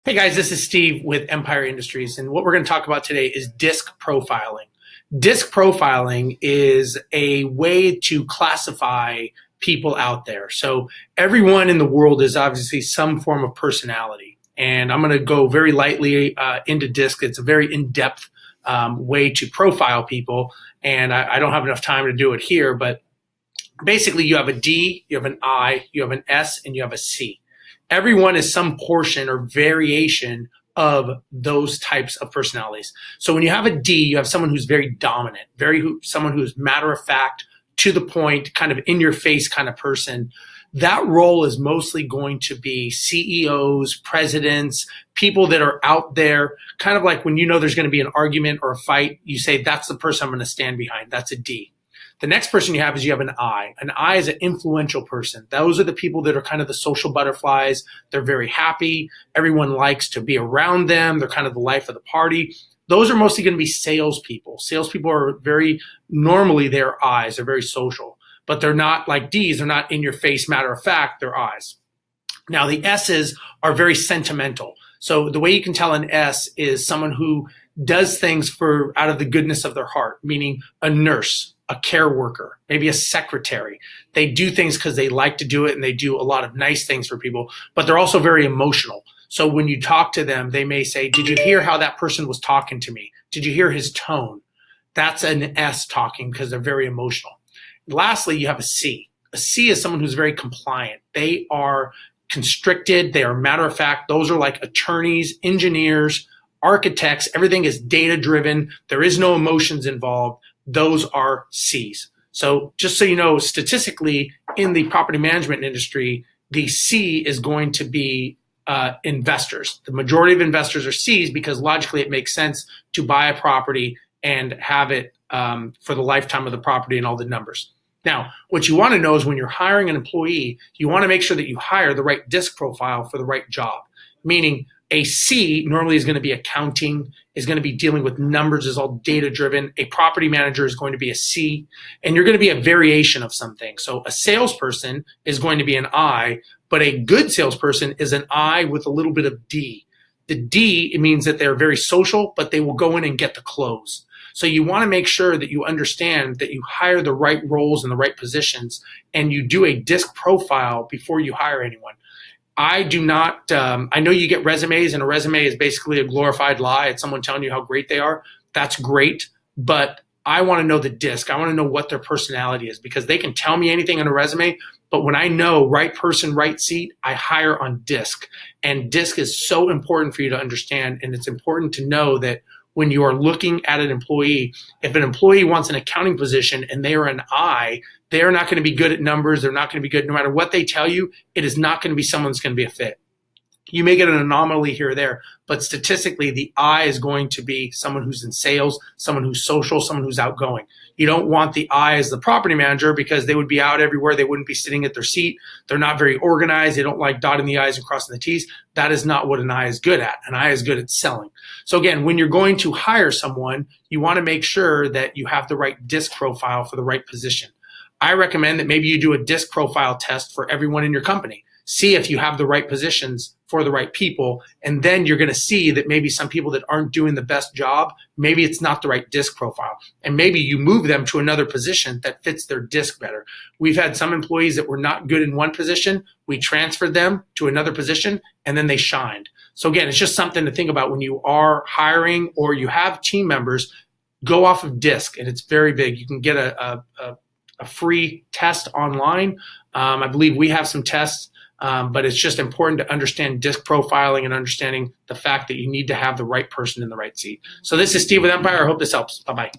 Hey guys, this is Steve with Empire Industries, and what we're going to talk about today is disc profiling. Disc profiling is a way to classify people out there. So everyone in the world is obviously some form of personality, and I'm going to go very lightly into disc. It's a very in-depth way to profile people, and I don't have enough time to do it here, but basically you have a D, you have an I, you have an S, and you have a C. Everyone is some portion or variation of those types of personalities. So when you have a D, you have someone who's very dominant, someone who's matter of fact, to the point, kind of in your face kind of person. That role is mostly going to be CEOs, presidents, people that are out there, kind of like when you know there's going to be an argument or a fight, you say, that's the person I'm going to stand behind. That's a D. The next person you have is you have an I. An I is an influential person. Those are the people that are kind of the social butterflies. They're very happy. Everyone likes to be around them. They're kind of the life of the party. Those are mostly going to be salespeople. Salespeople are normally they're I's. They're very social, but they're not like D's. They're not in your face, matter of fact, they're I's. Now the S's are very sentimental. So the way you can tell an S is someone who does things out of the goodness of their heart, meaning a nurse, a care worker, maybe a secretary. They do things because they like to do it, and they do a lot of nice things for people, but they're also very emotional. So when you talk to them, they may say, did you hear how that person was talking to me? Did you hear his tone? That's an S talking because they're very emotional. Lastly, you have a C. A C is someone who's very compliant. They are constricted. They are matter of fact. Those are like attorneys, engineers, architects. Everything is data driven. There is no emotions involved. Those are C's. So just so you know, statistically in the property management industry, the C is going to be investors. The majority of investors are C's because logically it makes sense to buy a property and have it for the lifetime of the property and all the numbers. Now, what you want to know is when you're hiring an employee, you want to make sure that you hire the right disc profile for the right job, meaning a C normally is going to be accounting, is going to be dealing with numbers, is all data driven. A property manager is going to be a C, and you're going to be a variation of something. So a salesperson is going to be an I, but a good salesperson is an I with a little bit of D. The D, it means that they're very social, but they will go in and get the close. So you want to make sure that you understand that you hire the right roles and the right positions, and you do a disc profile before you hire anyone. I do not, I know you get resumes, and a resume is basically a glorified lie. It's someone telling you how great they are. That's great. But I want to know the disc. I want to know what their personality is, because they can tell me anything on a resume. But when I know right person, right seat, I hire on disc. And disc is so important for you to understand. And it's important to know that when you are looking at an employee, if an employee wants an accounting position and they are an I, they are not going to be good at numbers. They're not going to be good. No matter what they tell you, it is not going to be someone that's going to be a fit. You may get an anomaly here or there, but statistically, the I is going to be someone who's in sales, someone who's social, someone who's outgoing. You don't want the I as the property manager because they would be out everywhere. They wouldn't be sitting at their seat. They're not very organized. They don't like dotting the I's and crossing the T's. That is not what an I is good at. An I is good at selling. So again, when you're going to hire someone, you want to make sure that you have the right disc profile for the right position. I recommend that maybe you do a disc profile test for everyone in your company. See if you have the right positions for the right people. And then you're going to see that maybe some people that aren't doing the best job, maybe it's not the right disc profile. And maybe you move them to another position that fits their disc better. We've had some employees that were not good in one position. We transferred them to another position, and then they shined. So again, it's just something to think about when you are hiring or you have team members. Go off of disc, and it's very big. You can get a free test online. I believe we have some tests. But it's just important to understand disc profiling and understanding the fact that you need to have the right person in the right seat. So this is Steve with Empire. I hope this helps. Bye-bye.